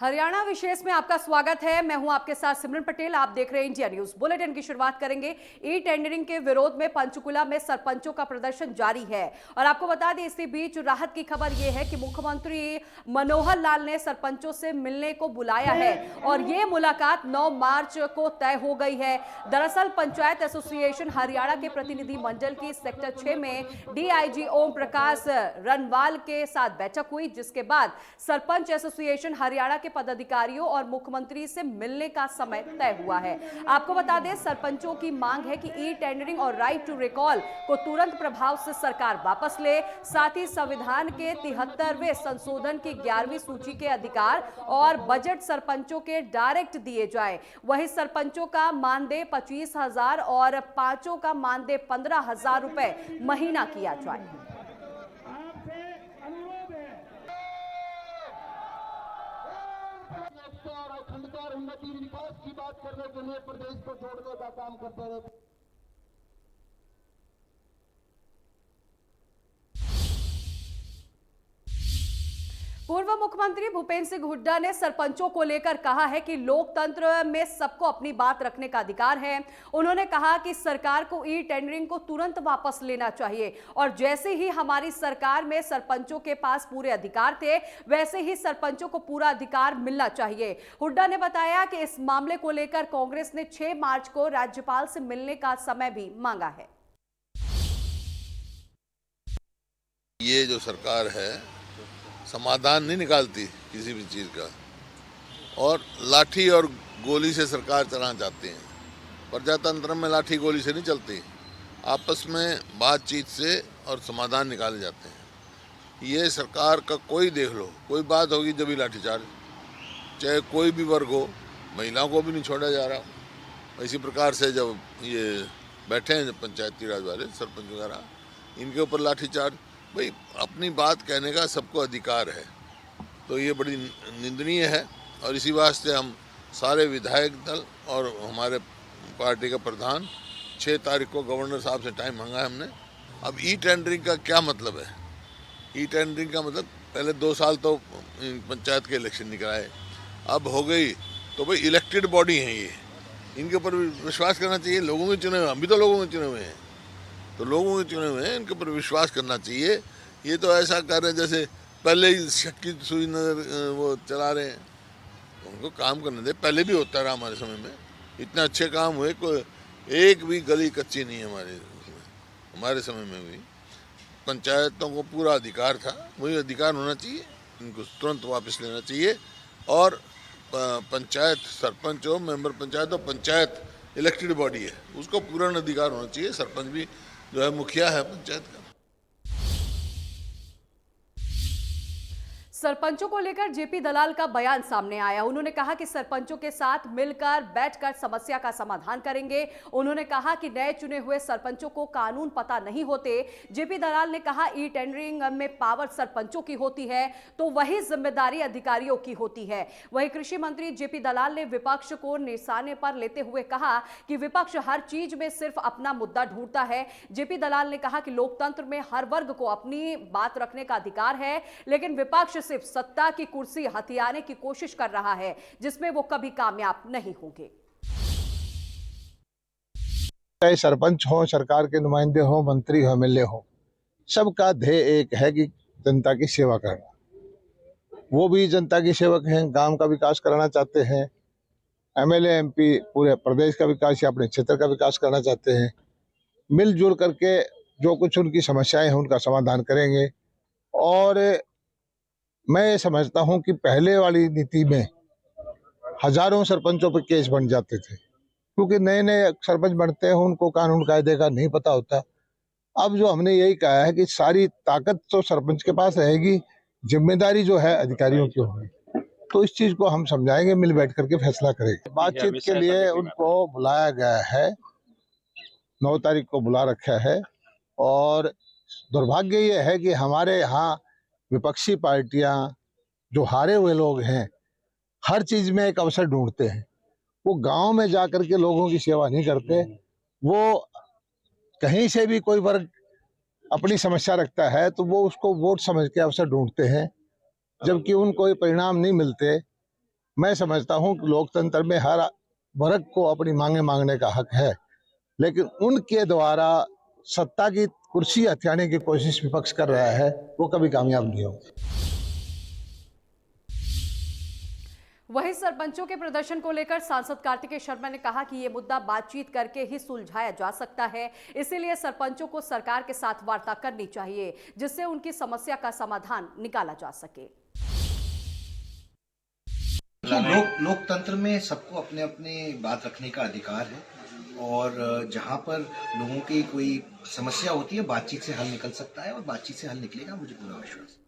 हरियाणा विशेष में आपका स्वागत है। मैं हूं आपके साथ सिमरन पटेल। आप देख रहे हैं इंडिया न्यूज। बुलेटिन की शुरुआत करेंगे। ई टेंडरिंग के विरोध में पंचकुला में सरपंचों का प्रदर्शन जारी है और आपको बता दें, इसी बीच राहत की खबर यह है कि मुख्यमंत्री मनोहर लाल ने सरपंचों से मिलने को बुलाया है और यह मुलाकात 9 मार्च को तय हो गई है। दरअसल पंचायत एसोसिएशन हरियाणा के प्रतिनिधि मंडल की सेक्टर 6 में डीआईजी ओम प्रकाश रनवाल के साथ बैठक हुई, जिसके बाद सरपंच एसोसिएशन हरियाणा के पदाधिकारियों और मुख्यमंत्री से मिलने का समय तय हुआ है। आपको बता दें, सरपंचों की मांग है कि ई टेंडरिंग और राइट टू रिकॉल को तुरंत प्रभाव से सरकार वापस ले। साथ ही संविधान के 73वें संशोधन की 11वीं सूची के अधिकार और बजट सरपंचों के डायरेक्ट दिए जाए। वहीं सरपंचों का मानदेय 25,000 और पांचों का मानदेय 15,000 रुपए महीना किया जाए। और अखंडता उन्नति विकास की बात करने के लिए प्रदेश को जोड़ने का काम करते रहे। पूर्व मुख्यमंत्री भूपेंद्र सिंह हुड्डा ने सरपंचों को लेकर कहा है कि लोकतंत्र में सबको अपनी बात रखने का अधिकार है। उन्होंने कहा कि सरकार को ई टेंडरिंग को तुरंत वापस लेना चाहिए और जैसे ही हमारी सरकार में सरपंचों के पास पूरे अधिकार थे, वैसे ही सरपंचों को पूरा अधिकार मिलना चाहिए। हुड्डा ने बताया कि इस मामले को लेकर कांग्रेस ने 6 मार्च को राज्यपाल से मिलने का समय भी मांगा है। ये जो सरकार है समाधान नहीं निकालती किसी भी चीज़ का और लाठी और गोली से सरकार चलाना चाहती है। प्रजातंत्र में लाठी गोली से नहीं चलती, आपस में बातचीत से और समाधान निकाले जाते हैं। ये सरकार का कोई देख लो, कोई बात होगी जब भी लाठीचार्ज, चाहे कोई भी वर्ग हो, महिलाओं को भी नहीं छोड़ा जा रहा। इसी प्रकार से जब ये बैठे हैं पंचायती राज वाले सरपंच वगैरह, इनके ऊपर लाठीचार्ज। भाई अपनी बात कहने का सबको अधिकार है, तो ये बड़ी निंदनीय है और इसी वास्ते हम सारे विधायक दल और हमारे पार्टी का प्रधान 6 तारीख को गवर्नर साहब से टाइम मांगा है हमने। अब ई टेंडरिंग का क्या मतलब है? ई टेंडरिंग का मतलब पहले 2 साल तो पंचायत के इलेक्शन निकलाए, अब हो गई तो भाई इलेक्टेड बॉडी हैं ये, इनके ऊपर विश्वास करना चाहिए। लोगों के चुने हुए, हम भी तो लोगों के चुने हुए हैं, तो लोगों के चुने हुए हैं, इनके ऊपर विश्वास करना चाहिए। ये तो ऐसा कर रहे हैं जैसे पहले ही शक की सुई नजर वो चला रहे हैं। उनको काम करने दे, पहले भी होता रहा हमारे समय में, इतने अच्छे काम हुए, कोई एक भी गली कच्ची नहीं है हमारे समय में भी। पंचायतों को पूरा अधिकार था, वही अधिकार होना चाहिए, इनको तुरंत वापस लेना चाहिए। और पंचायत सरपंच हो, मेंबर पंचायत हो, पंचायत इलेक्टेड बॉडी है, उसको पूर्ण अधिकार होना चाहिए। सरपंच भी जो है मुखिया है पंचायत का। सरपंचों को लेकर जेपी दलाल का बयान सामने आया। उन्होंने कहा कि सरपंचों के साथ मिलकर बैठकर समस्या का समाधान करेंगे। उन्होंने कहा कि नए चुने हुए सरपंचों को कानून पता नहीं होते। जेपी दलाल ने कहा ई टेंडरिंग में पावर सरपंचों की होती है तो वही जिम्मेदारी अधिकारियों की होती है। वहीं कृषि मंत्री जेपी दलाल ने विपक्ष को निशाने पर लेते हुए कहा कि विपक्ष हर चीज में सिर्फ अपना मुद्दा ढूंढता है। जेपी दलाल ने कहा कि लोकतंत्र में हर वर्ग को अपनी बात रखने का अधिकार है, लेकिन विपक्ष सिर्फ सत्ता की कुर्सी हथियाने की कोशिश कर रहा है, जिसमें वो कभी कामयाब नहीं होंगे। चाहे सरपंच हो, सरकार के नुमाइंदे हो, मंत्री हो, एमएलए हो, सबका ध्येय एक है कि जनता की सेवा करना। वो भी जनता की सेवक हैं, गांव का विकास कराना चाहते हैं। एमएलए एमपी पूरे प्रदेश का विकास या अपने क्षेत्र का विकास करना चाहते हैं। मिलजुल करके जो कुछ उनकी समस्याएं हैं उनका समाधान करेंगे। और मैं समझता हूं कि पहले वाली नीति में हजारों सरपंचों पर केस बन जाते थे, क्योंकि नए नए सरपंच बनते हैं, उनको कानून कायदे का नहीं पता होता। अब जो हमने यही कहा है कि सारी ताकत तो सरपंच के पास रहेगी, जिम्मेदारी जो है अधिकारियों की होगी। तो इस चीज को हम समझाएंगे, मिल बैठ करके फैसला करेंगे। बातचीत के लिए उनको बुलाया गया है, 9 तारीख को बुला रखा है। और दुर्भाग्य ये है कि हमारे यहाँ विपक्षी पार्टियां, जो हारे हुए लोग हैं, हर चीज में एक अवसर ढूंढते हैं। वो गांव में जाकर के लोगों की सेवा नहीं करते। वो कहीं से भी कोई वर्ग अपनी समस्या रखता है तो वो उसको वोट समझ के अवसर ढूंढते हैं, जबकि उनको परिणाम नहीं मिलते। मैं समझता हूं कि लोकतंत्र में हर वर्ग को अपनी मांगे मांगने का हक है, लेकिन उनके द्वारा सत्ता की कुर्सी हथियाने की कोशिश विपक्ष कर रहा है, वो कभी कामयाब नहीं होगा। वहीं सरपंचों के प्रदर्शन को लेकर सांसद कार्तिकेय शर्मा ने कहा कि ये मुद्दा बातचीत करके ही सुलझाया जा सकता है, इसीलिए सरपंचों को सरकार के साथ वार्ता करनी चाहिए जिससे उनकी समस्या का समाधान निकाला जा सके। लोकतंत्र में सबको अपने अपने बात रखने का अधिकार है और जहां पर लोगों की कोई समस्या होती है बातचीत से हल निकल सकता है और बातचीत से हल निकलेगा, मुझे पूरा विश्वास है।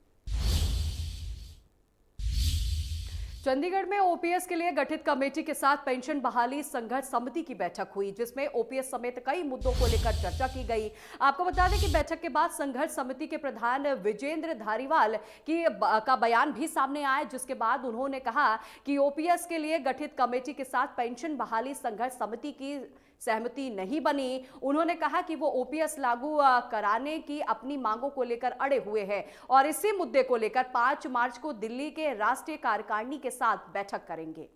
चंडीगढ़ में ओपीएस के लिए गठित कमेटी के साथ पेंशन बहाली संघर्ष समिति की बैठक हुई जिसमें ओपीएस समेत कई मुद्दों को लेकर चर्चा की गई। आपको बता दें कि बैठक के बाद संघर्ष समिति के प्रधान विजेंद्र धारीवाल का बयान भी सामने आया, जिसके बाद उन्होंने कहा कि ओपीएस के लिए गठित कमेटी के साथ पेंशन बहाली संघर्ष समिति की सहमति नहीं बनी। उन्होंने कहा कि वो ओपीएस लागू कराने की अपनी मांगों को लेकर अड़े हुए हैं और इसी मुद्दे को लेकर 5 मार्च को दिल्ली के राष्ट्रीय कार्यकारिणी के साथ बैठक करेंगे।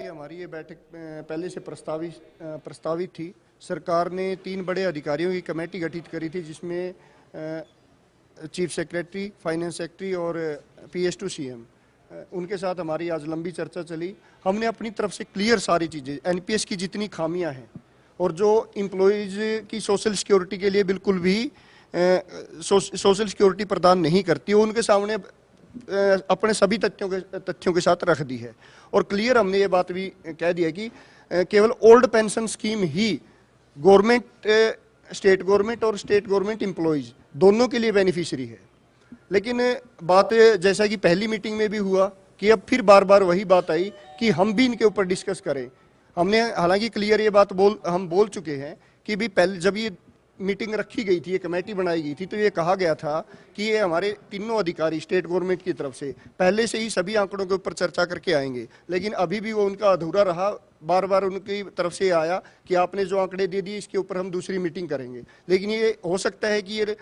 हमारी ये बैठक पहले से प्रस्तावित थी। सरकार ने 3 बड़े अधिकारियों की कमेटी गठित करी थी जिसमें चीफ सेक्रेटरी, फाइनेंस सेक्रेटरी और PS2 CM, उनके साथ हमारी आज लंबी चर्चा चली। हमने अपनी तरफ से क्लियर सारी चीज़ें, एनपीएस की जितनी खामियां हैं और जो एम्प्लॉयज़ की सोशल सिक्योरिटी के लिए बिल्कुल भी सोशल सिक्योरिटी प्रदान नहीं करती, उनके सामने अपने सभी तथ्यों के साथ रख दी है। और क्लियर हमने ये बात भी कह दी है कि केवल ओल्ड पेंशन स्कीम ही गवर्नमेंट, स्टेट गवर्नमेंट और स्टेट गवर्नमेंट एम्प्लॉयज़ दोनों के लिए बेनिफिशियरी है। लेकिन बात जैसा कि पहली मीटिंग में भी हुआ कि अब फिर बार बार वही बात आई कि हम भी इनके ऊपर डिस्कस करें। हमने हालांकि क्लियर ये बात हम बोल चुके हैं कि भी पहले जब ये मीटिंग रखी गई थी, ये कमेटी बनाई गई थी, तो ये कहा गया था कि ये हमारे तीनों अधिकारी स्टेट गवर्नमेंट की तरफ से पहले से ही सभी आंकड़ों के ऊपर चर्चा करके आएंगे, लेकिन अभी भी वो उनका अधूरा रहा। बार बार उनकी तरफ से आया कि आपने जो आंकड़े दे दिए इसके ऊपर हम दूसरी मीटिंग करेंगे। लेकिन ये हो सकता है कि ये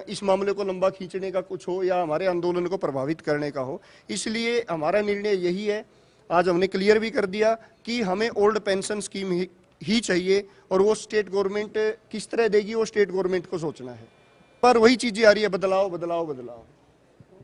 इस मामले को लंबा खींचने का कुछ हो या हमारे आंदोलन को प्रभावित करने का हो, इसलिए हमारा निर्णय यही है। आज हमने क्लियर भी कर दिया कि हमें ओल्ड पेंशन स्कीम ही चाहिए और वो स्टेट गवर्नमेंट किस तरह देगी वो स्टेट गवर्नमेंट को सोचना है। पर वही चीजें आ रही है, बदलाव बदलाव बदलाव।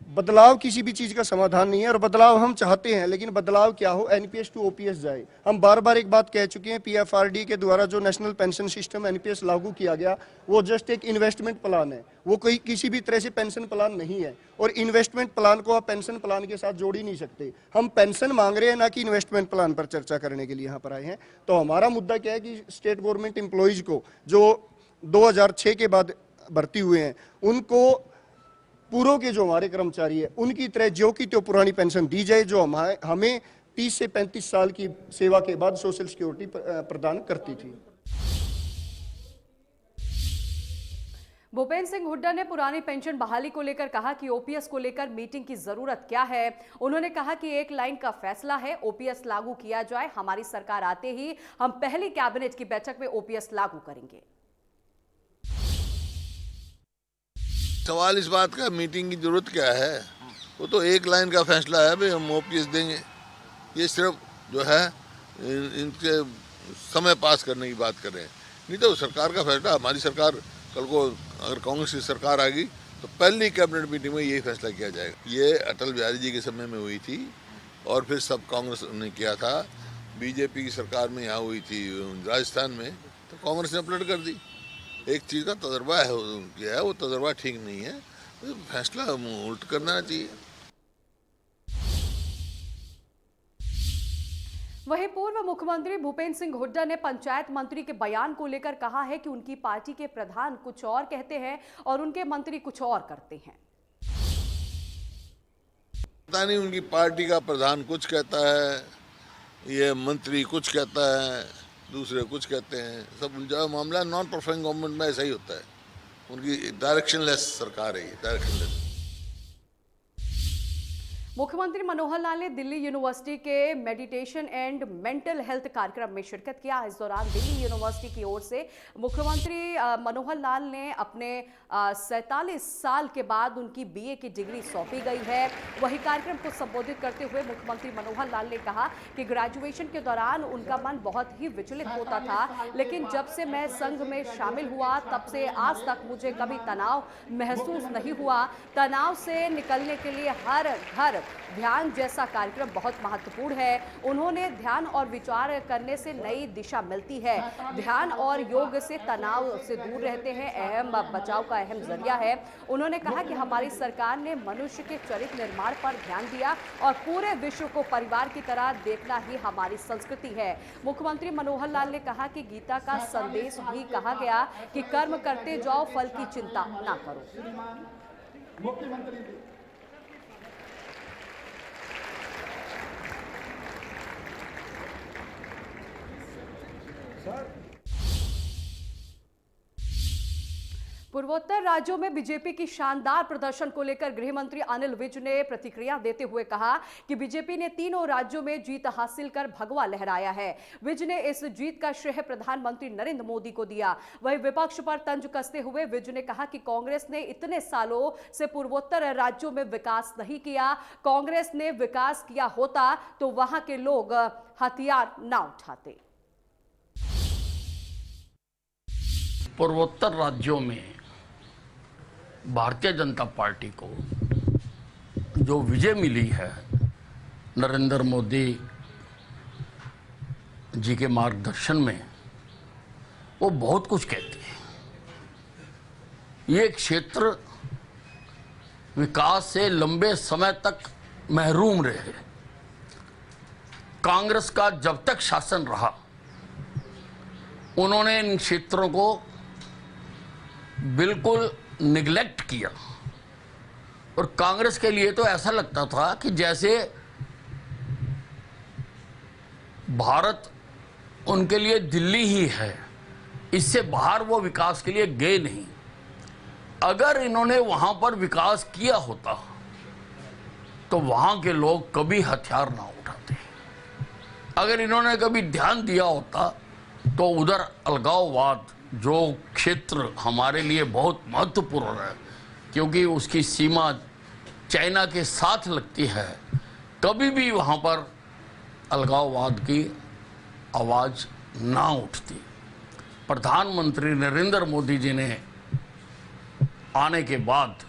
बदलाव किसी भी चीज का समाधान नहीं है और बदलाव हम चाहते हैं, लेकिन बदलाव क्या हो, एनपीएस टू ओपीएस जाए। हम बार बार एक बात कह चुके हैं, पीएफआरडी के द्वारा जो नेशनल पेंशन सिस्टम एनपीएस लागू किया गया वो जस्ट एक इन्वेस्टमेंट प्लान है, वो कोई किसी भी तरह से पेंशन प्लान नहीं है। और इन्वेस्टमेंट प्लान को आप पेंशन प्लान के साथ जोड़ ही नहीं सकते। हम पेंशन मांग रहे हैं, ना कि इन्वेस्टमेंट प्लान पर चर्चा करने के लिए यहाँ पर आए हैं। तो हमारा मुद्दा क्या है कि स्टेट गवर्नमेंट एम्प्लॉयज को जो 2006 के बाद भर्ती हुए हैं, उनको पूर्व के जो हमारे कर्मचारी है उनकी तरह जो की तो पुरानी पेंशन दी जाए जो हमें 30 से 35 साल की सेवा के बाद सोशल सिक्योरिटी प्रदान करती थी। भूपेंद्र सिंह हुड्डा ने पुरानी पेंशन बहाली को लेकर कहा कि ओपीएस को लेकर मीटिंग की जरूरत क्या है। उन्होंने कहा कि एक लाइन का फैसला है, ओपीएस लागू किया जाए। हमारी सरकार आते ही हम पहली कैबिनेट की बैठक में ओपीएस लागू करेंगे। सवाल इस बात का मीटिंग की जरूरत क्या है, वो तो एक लाइन का फैसला है भाई हम ओपीएस देंगे। ये सिर्फ जो है इनके समय पास करने की बात कर रहे हैं, नहीं तो सरकार का फैसला। हमारी सरकार कल को अगर कांग्रेस की सरकार आ गई तो पहली कैबिनेट मीटिंग में यही फैसला किया जाएगा। ये अटल बिहारी जी के समय में हुई थी और फिर सब कांग्रेस ने किया था। बीजेपी की सरकार में यहाँ हुई थी राजस्थान में, तो कांग्रेस ने पलट कर दी। एक चीज़ का तजर्बा है किया है, वो तजर्बा ठीक नहीं है, तो फैसला उल्ट करना चाहिए। वहीं पूर्व मुख्यमंत्री भूपेंद्र सिंह हुड्डा ने पंचायत मंत्री के बयान को लेकर कहा है कि उनकी पार्टी के प्रधान कुछ और कहते हैं और उनके मंत्री कुछ और करते हैं। पता नहीं उनकी पार्टी का प्रधान कुछ कहता है, ये मंत्री कुछ कहता है, दूसरे कुछ कहते हैं। सब जो मामला नॉन परफॉर्मिंग गवर्नमेंट में ऐसा ही होता है। उनकी डायरेक्शनलेस सरकार है, डायरेक्शनलेस। मुख्यमंत्री मनोहर लाल ने दिल्ली यूनिवर्सिटी के मेडिटेशन एंड मेंटल हेल्थ कार्यक्रम में शिरकत किया। इस दौरान दिल्ली यूनिवर्सिटी की ओर से मुख्यमंत्री मनोहर लाल ने अपने 47 साल के बाद उनकी बीए की डिग्री सौंपी गई है। वही कार्यक्रम को संबोधित करते हुए मुख्यमंत्री मनोहर लाल ने कहा कि ग्रेजुएशन के दौरान उनका मन बहुत ही विचलित होता था, लेकिन जब से मैं संघ में शामिल हुआ तब से आज तक मुझे कभी तनाव महसूस नहीं हुआ। तनाव से निकलने के लिए हर घर ध्यान जैसा कार्यक्रम बहुत महत्वपूर्ण है। उन्होंने ध्यान और विचार करने से नई दिशा मिलती है। ध्यान और योग से तनाव से दूर रहते हैं, अहम बचाव का अहम जरिया है। उन्होंने कहा कि हमारी सरकार ने मनुष्य के चरित्र निर्माण पर ध्यान दिया और पूरे विश्व को परिवार की तरह देखना ही हमारी संस्कृति है। मुख्यमंत्री मनोहर लाल ने कहा कि गीता का संदेश भी कहा गया कि कर्म करते जाओ, फल की चिंता ना करो। पूर्वोत्तर राज्यों में बीजेपी की शानदार प्रदर्शन को लेकर गृह मंत्री अनिल विज ने प्रतिक्रिया देते हुए कहा कि बीजेपी ने तीनों राज्यों में जीत हासिल कर भगवा लहराया है। विज ने इस जीत का श्रेय प्रधानमंत्री नरेंद्र मोदी को दिया। वहीं विपक्ष पर तंज कसते हुए विज ने कहा कि कांग्रेस ने इतने सालों से पूर्वोत्तर राज्यों में विकास नहीं किया। कांग्रेस ने विकास किया होता तो वहां के लोग हथियार ना उठाते। पूर्वोत्तर राज्यों में भारतीय जनता पार्टी को जो विजय मिली है नरेंद्र मोदी जी के मार्गदर्शन में, वो बहुत कुछ कहती है। ये क्षेत्र विकास से लंबे समय तक महरूम रहे। कांग्रेस का जब तक शासन रहा उन्होंने इन क्षेत्रों को बिल्कुल निगलेक्ट किया और कांग्रेस के लिए तो ऐसा लगता था कि जैसे भारत उनके लिए दिल्ली ही है, इससे बाहर वो विकास के लिए गए नहीं। अगर इन्होंने वहां पर विकास किया होता तो वहां के लोग कभी हथियार ना उठाते। अगर इन्होंने कभी ध्यान दिया होता तो उधर अलगाववाद, जो क्षेत्र हमारे लिए बहुत महत्वपूर्ण है क्योंकि उसकी सीमा चाइना के साथ लगती है, कभी भी वहाँ पर अलगाववाद की आवाज़ ना उठती। प्रधानमंत्री नरेंद्र मोदी जी ने आने के बाद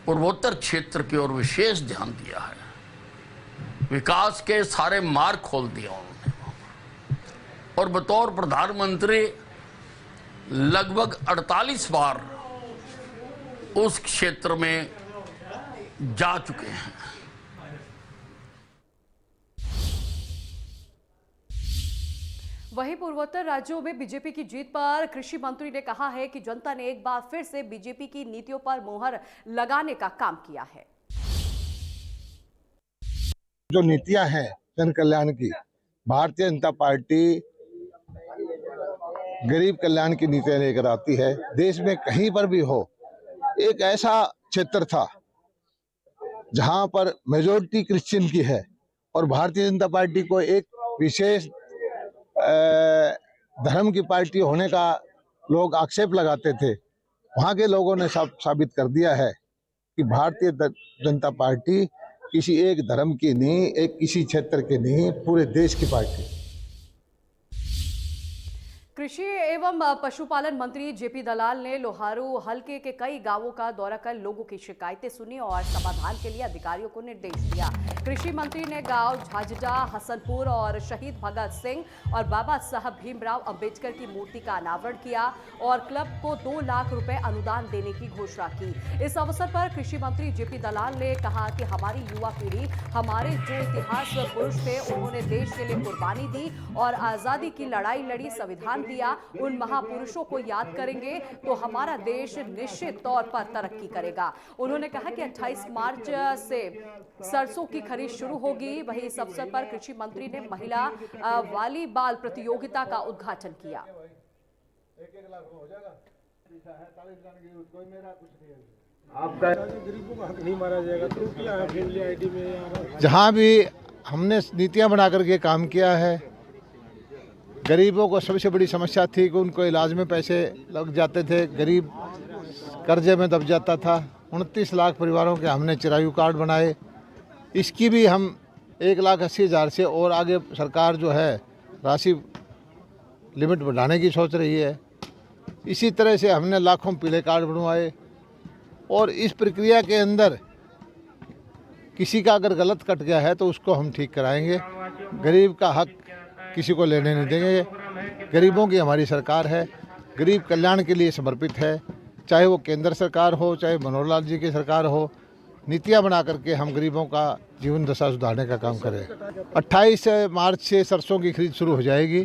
पूर्वोत्तर क्षेत्र की ओर विशेष ध्यान दिया है। विकास के सारे मार्ग खोल दिया उन्होंने और बतौर प्रधानमंत्री लगभग 48 बार उस क्षेत्र में जा चुके हैं। वहीं पूर्वोत्तर राज्यों में बीजेपी की जीत पर कृषि मंत्री ने कहा है कि जनता ने एक बार फिर से बीजेपी की नीतियों पर मोहर लगाने का काम किया है। जो नीतियां हैं जन कल्याण की, भारतीय जनता पार्टी गरीब कल्याण की नीतियां लेकर आती है। देश में कहीं पर भी हो, एक ऐसा क्षेत्र था जहां पर मेजोरिटी क्रिश्चियन की है और भारतीय जनता पार्टी को एक विशेष धर्म की पार्टी होने का लोग आक्षेप लगाते थे। वहां के लोगों ने साबित कर दिया है कि भारतीय जनता पार्टी किसी एक धर्म की नहीं, एक किसी क्षेत्र की नहीं, पूरे देश की पार्टी। कृषि एवं पशुपालन मंत्री जेपी दलाल ने लोहारू हलके के कई गांवों का दौरा कर लोगों की शिकायतें सुनी और समाधान के लिए अधिकारियों को निर्देश दिया। कृषि मंत्री ने गांव झाझा, हसनपुर और शहीद भगत सिंह और बाबा साहब भीमराव अंबेडकर की मूर्ति का अनावरण किया और क्लब को 2 लाख रुपए अनुदान देने की घोषणा की। इस अवसर पर कृषि मंत्री जेपी दलाल ने कहा कि हमारी युवा पीढ़ी, हमारे जो इतिहास पुरुष थे, उन्होंने देश के लिए कुर्बानी दी और आजादी की लड़ाई लड़ी, संविधान दिया। उन महापुरुषों को याद करेंगे तो हमारा देश निश्चित तौर पर तरक्की करेगा। उन्होंने कहा कि 28 मार्च से सरसों की खरीद शुरू होगी। वहीं इस अवसर पर कृषि मंत्री ने महिला वॉलीबॉल प्रतियोगिता का उद्घाटन किया। जहाँ भी हमने नीतियाँ बना करके काम किया है, गरीबों को सबसे बड़ी समस्या थी कि उनको इलाज में पैसे लग जाते थे, गरीब कर्जे में दब जाता था। 29 लाख परिवारों के हमने चिरायु कार्ड बनाए। इसकी भी हम 1,80,000 से और आगे सरकार जो है राशि लिमिट बढ़ाने की सोच रही है। इसी तरह से हमने लाखों पीले कार्ड बनवाए और इस प्रक्रिया के अंदर किसी का अगर गलत कट गया है तो उसको हम ठीक कराएंगे। गरीब का हक किसी को लेने नहीं देंगे। गरीबों की हमारी सरकार है, गरीब कल्याण के लिए समर्पित है, चाहे वो केंद्र सरकार हो, चाहे मनोहर लाल जी की सरकार हो। नीतियाँ बना करके हम गरीबों का जीवन दशा सुधारने का काम करें। 28 मार्च से सरसों की खरीद शुरू हो जाएगी।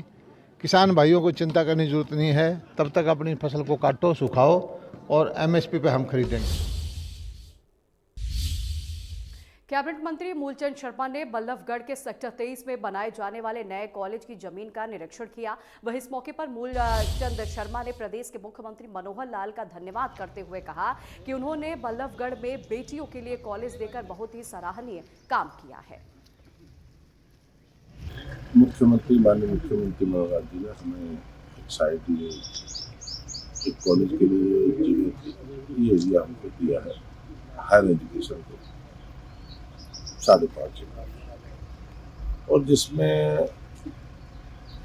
किसान भाइयों को चिंता करने की जरूरत नहीं है। तब तक अपनी फसल को काटो, सुखाओ और MSP पे हम खरीदेंगे। कैबिनेट मंत्री मूलचंद शर्मा ने बल्लभगढ़ के सेक्टर 23 में बनाए जाने वाले नए कॉलेज की जमीन का निरीक्षण किया। वहीं इस मौके पर मूलचंद शर्मा ने प्रदेश के मुख्यमंत्री मनोहर लाल का धन्यवाद करते हुए कहा कि उन्होंने बल्लभगढ़ में बेटियों के लिए कॉलेज देकर बहुत ही सराहनीय काम किया है। मुख्यमंत्री माननीय मुख्यमंत्री मनोहर लाल जी ने हमें एक साइड लिए, एक कॉलेज के लिए जगह ये एरिया हमको दिया है हायर एजुकेशन को 5.5 एकड़, और जिसमें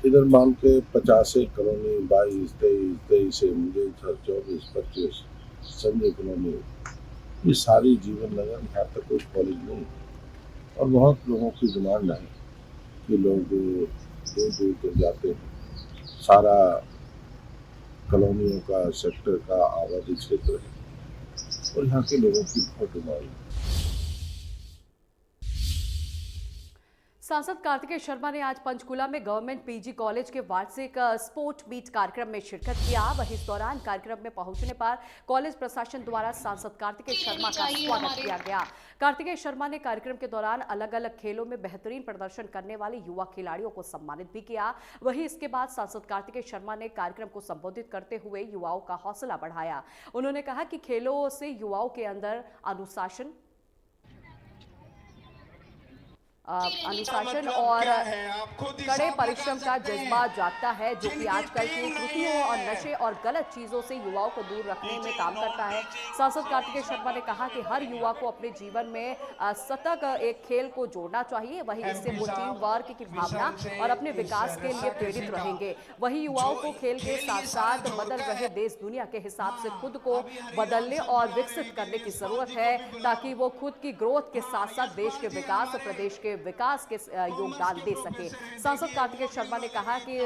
इधर मान के 50 कॉलोनी 22, 23 मुझे 24, 25 संजय कॉलोनी, ये सारी जीवन नगर, यहाँ तक कोई कॉलेज नहीं है। और बहुत लोगों की डिमांड है कि लोग दूर दूर तक जाते हैं। सारा कॉलोनियों का सेक्टर का आबादी क्षेत्र है और यहाँ के लोगों की बहुत डिमांड है। सांसद कार्तिकेय शर्मा ने आज पंचकुला में गवर्नमेंट पीजी कॉलेज के वार्षिक स्पोर्ट मीट कार्यक्रम में शिरकत किया। वहीं इस दौरान कार्यक्रम में पहुंचने पर कॉलेज प्रशासन द्वारा सांसद कार्तिकेय शर्मा का स्वागत किया गया। कार्तिकेय शर्मा ने कार्यक्रम के दौरान अलग अलग खेलों में बेहतरीन प्रदर्शन करने वाले युवा खिलाड़ियों को सम्मानित भी किया। वहीं इसके बाद सांसद कार्तिकेय शर्मा ने कार्यक्रम को संबोधित करते हुए युवाओं का हौसला बढ़ाया। उन्होंने कहा कि खेलों से युवाओं के अंदर अनुशासन और कड़े परिश्रम का जज्बा जागता है, जो कि आजकल की त्रुटियों और नशे और गलत चीजों से युवाओं को दूर रखने में काम करता है। सांसद कार्तिकेय शर्मा ने कहा कि हर युवा को अपने जीवन में सतत एक खेल को जोड़ना चाहिए। वहीं इससे वो टीम वर्क की भावना और अपने विकास के लिए प्रेरित रहेंगे। वहीं युवाओं को खेल के साथ साथ बदल रहे देश दुनिया के हिसाब से खुद को बदलने और विकसित करने की जरूरत है, ताकि वो खुद की ग्रोथ के साथ साथ देश के विकास और प्रदेश के विकास के योगदान दे सके। सांसद कार्तिकेय शर्मा ने कहा कि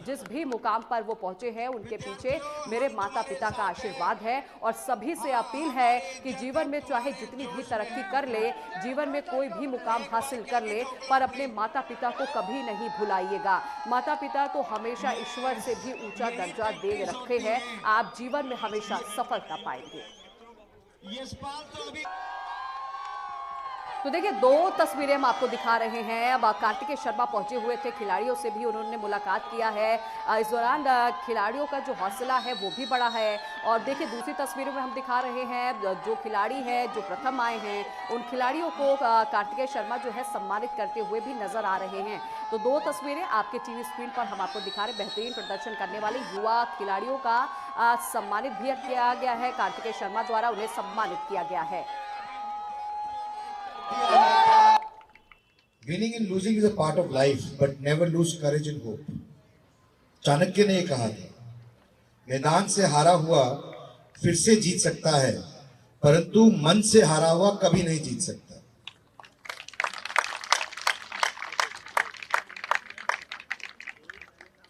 जिस भी मुकाम पर वो पहुंचे हैं उनके पीछे मेरे माता पिता का आशीर्वाद है और सभी से अपील है कि जीवन में चाहे जितनी भी तरक्की कर ले, जीवन में कोई भी मुकाम हासिल कर ले, पर अपने माता पिता को कभी नहीं भुलाइएगा। माता पिता तो हमेशा ईश्वर से भी ऊंचा दर्जा दे रखे हैं। आप जीवन में हमेशा सफलता पाएंगे। तो देखिए, दो तस्वीरें हम आपको दिखा रहे हैं। अब कार्तिकेय शर्मा पहुंचे हुए थे, खिलाड़ियों से भी उन्होंने मुलाकात किया है। इस दौरान खिलाड़ियों का जो हौसला है वो भी बढ़ा है। और देखिए, दूसरी तस्वीरों में हम दिखा रहे हैं जो खिलाड़ी हैं जो प्रथम आए हैं, उन खिलाड़ियों को कार्तिकेय शर्मा जो है सम्मानित करते हुए भी नजर आ रहे हैं। तो दो तस्वीरें आपके टीवी स्क्रीन पर हम आपको दिखा रहे हैं। बेहतरीन प्रदर्शन करने वाले युवा खिलाड़ियों का सम्मानित भी किया गया है। कार्तिकेय शर्मा द्वारा उन्हें सम्मानित किया गया है। Winning and losing is a part of life, but never lose courage and hope. Chanakya ने कहा था, मैदान से हारा हुआ फिर से जीत सकता है, परंतु मन से हारा हुआ कभी नहीं जीत सकता।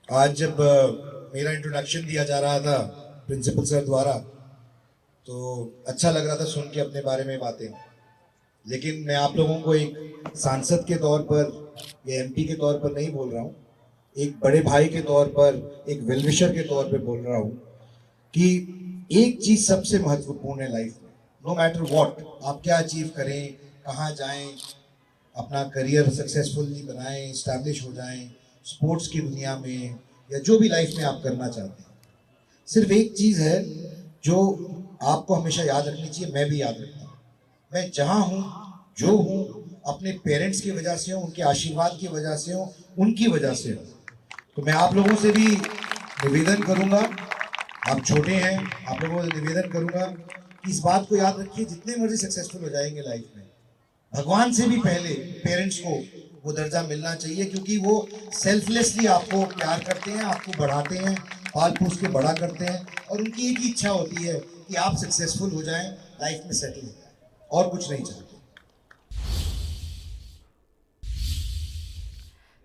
आज जब मेरा इंट्रोडक्शन दिया जा रहा था प्रिंसिपल सर द्वारा, तो अच्छा लग रहा था सुन के अपने बारे में बातें। लेकिन मैं आप लोगों को एक सांसद के तौर पर या MP के तौर पर नहीं बोल रहा हूँ, एक बड़े भाई के तौर पर, एक वेल विशर के तौर पर बोल रहा हूँ कि एक चीज सबसे महत्वपूर्ण है लाइफ में। नो मैटर व्हाट, आप क्या अचीव करें, कहाँ जाएं, अपना करियर सक्सेसफुली बनाएं, इस्टेब्लिश हो जाएं स्पोर्ट्स की दुनिया में या जो भी लाइफ में आप करना चाहते हैं, सिर्फ एक चीज है जो आपको हमेशा याद रखनी चाहिए, मैं भी याद रखता हूँ। मैं जहाँ हूँ, जो हूँ, अपने पेरेंट्स की वजह से हूँ, उनके आशीर्वाद की वजह से हूँ, उनकी वजह से हूँ। तो मैं आप लोगों से भी निवेदन करूँगा, आप छोटे हैं, आप लोगों से निवेदन करूँगा कि इस बात को याद रखिए, जितने मर्जी सक्सेसफुल हो जाएंगे लाइफ में, भगवान से भी पहले पेरेंट्स को वो दर्जा मिलना चाहिए, क्योंकि वो सेल्फलेसली आपको प्यार करते हैं, आपको बढ़ाते हैं, पाल पोस के बड़ा करते हैं, और उनकी एक ही इच्छा होती है कि आप सक्सेसफुल हो जाएं, लाइफ में सेटल हो जाएं, और कुछ नहीं चाहते।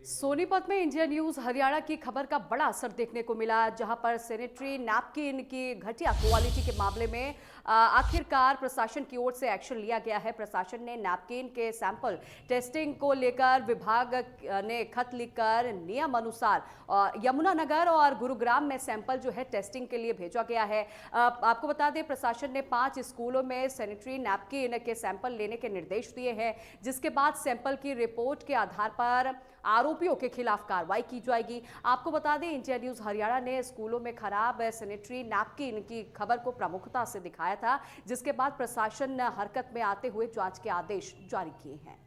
सोनीपत में इंडिया न्यूज हरियाणा की खबर का बड़ा असर देखने को मिला, जहां पर सैनिटरी नैपकिन की घटिया क्वालिटी के मामले में आखिरकार प्रशासन की ओर से एक्शन लिया गया है। प्रशासन ने नैपकिन के सैंपल टेस्टिंग को लेकर विभाग ने खत लिखकर नियम अनुसार यमुनानगर और गुरुग्राम में सैंपल जो है टेस्टिंग के लिए भेजा गया है। आपको बता दें, प्रशासन ने 5 स्कूलों में सैनिटरी नैपकिन के सैंपल लेने के निर्देश दिए हैं, जिसके बाद सैंपल की रिपोर्ट के आधार पर आरोपियों के खिलाफ कार्रवाई की जाएगी। आपको बता दें, इंडिया न्यूज हरियाणा ने स्कूलों में खराब सैनिटरी नैपकिन की खबर को प्रमुखता से दिखाया था, जिसके बाद प्रशासन हरकत में आते हुए जांच के आदेश जारी किए हैं।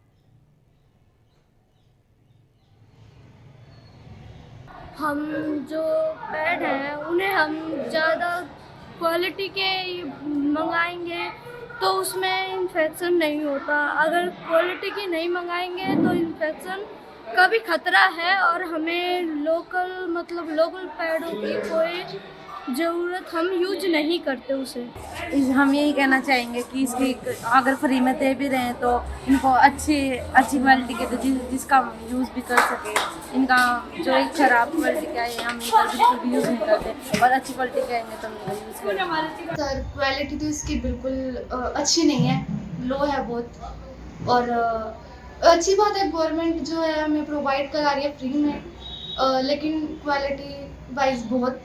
हम जो पैड हैं उन्हें हम ज़्यादा क्वालिटी के मंगाएंगे तो उसमें इन्फेक्शन नहीं होता। अगर क्वालिटी की नहीं मंगाएंगे तो इन्फेक्शन का भी खतरा है, और हमें लोकल पैडों की कोई ज़रूरत, हम यूज नहीं करते उसे। हम यही कहना चाहेंगे कि इसकी अगर फ्री में दे भी रहे हैं तो इनको अच्छी क्वालिटी के तो जिसका यूज़ भी कर सके। इनका जो एक खराब क्वालिटी का है हम इनका बिल्कुल भी यूज़ नहीं करते, और अच्छी क्वालिटी के आएंगे तो हम इनका यूज़ करेंगे। सर, क्वालिटी तो इसकी बिल्कुल अच्छी नहीं है, लो है बहुत। और अच्छी बात है, गवर्नमेंट जो है हमें प्रोवाइड करा रही है फ्री में, लेकिन क्वालिटी वाइज बहुत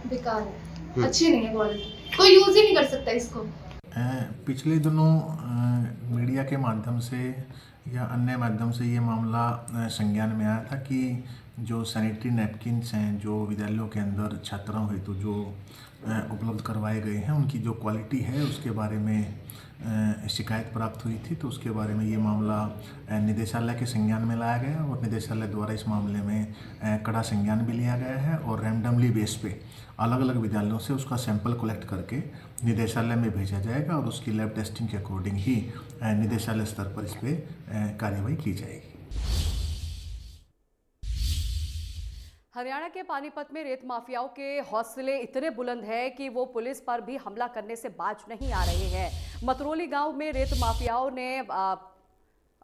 बेकार है, अच्छी नहीं है क्वालिटी, कोई यूज़ ही नहीं कर सकता इसको। पिछले दिनों मीडिया के माध्यम से या अन्य माध्यम से ये मामला संज्ञान में आया था कि जो सैनिटरी नैपकिन्स हैं जो विद्यालयों के अंदर छात्राओं हेतु जो उपलब्ध करवाए गए हैं, उनकी जो क्वालिटी है उसके बारे में शिकायत प्राप्त हुई थी। तो उसके बारे में ये मामला निदेशालय के संज्ञान में लाया गया, और निदेशालय द्वारा इस मामले में कड़ा संज्ञान भी लिया गया है, और रैंडमली बेस पे अलग अलग विद्यालयों से उसका सैंपल कलेक्ट करके निदेशालय में भेजा जाएगा, और उसकी लैब टेस्टिंग के अकॉर्डिंग ही निदेशालय स्तर पर इस पर कार्रवाई की जाएगी। हरियाणा के पानीपत में रेत माफियाओं के हौसले इतने बुलंद हैं कि वो पुलिस पर भी हमला करने से बाज नहीं आ रहे हैं। मतरोली गांव में रेत माफियाओं ने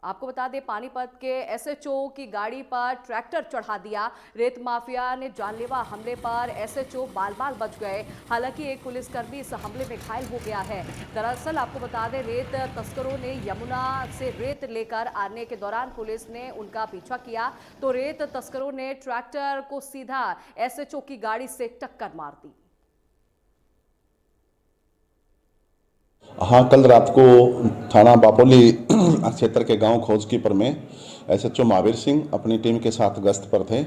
आपको बता दें, पानीपत के एसएचओ की गाड़ी पर ट्रैक्टर चढ़ा दिया। रेत माफिया ने जानलेवा हमले पर एसएचओ बाल बाल बच गए। हालांकि एक पुलिसकर्मी इस हमले में घायल हो गया है। दरअसल आपको बता दें, रेत तस्करों ने यमुना से रेत लेकर आने के दौरान पुलिस ने उनका पीछा किया, तो रेत तस्करों ने ट्रैक्टर को सीधा एसएचओ की गाड़ी से टक्कर मार दी। हाँ, कल रात को थाना बापोली क्षेत्र के गांव खोजकीपर में एसएचओ महावीर सिंह अपनी टीम के साथ गश्त पर थे,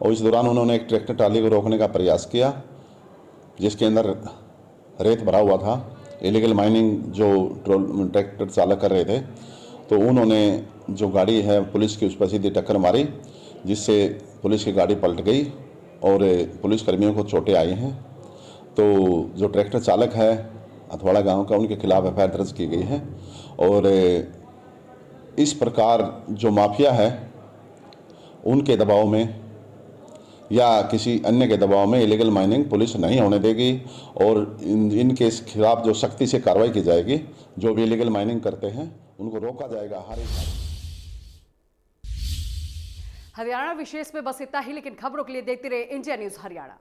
और इस दौरान उन्होंने एक ट्रैक्टर ट्राली को रोकने का प्रयास किया, जिसके अंदर रेत भरा हुआ था। इलीगल माइनिंग जो ट्रैक्टर चालक कर रहे थे, तो उन्होंने जो गाड़ी है पुलिस की, उस पर सीधी टक्कर मारी, जिससे पुलिस की गाड़ी पलट गई और पुलिसकर्मियों को चोटें आई हैं। तो जो ट्रैक्टर चालक है अथवाड़ा गांव का, उनके खिलाफ एफआईआर दर्ज की गई है। और इस प्रकार जो माफिया है उनके दबाव में या किसी अन्य के दबाव में इलीगल माइनिंग पुलिस नहीं होने देगी, और इनके खिलाफ जो सख्ती से कार्रवाई की जाएगी। जो भी इलीगल माइनिंग करते हैं उनको रोका जाएगा हर एक। हरियाणा विशेष में बस इतना ही, लेकिन खबरों के लिए देखते रहे इंडिया न्यूज हरियाणा।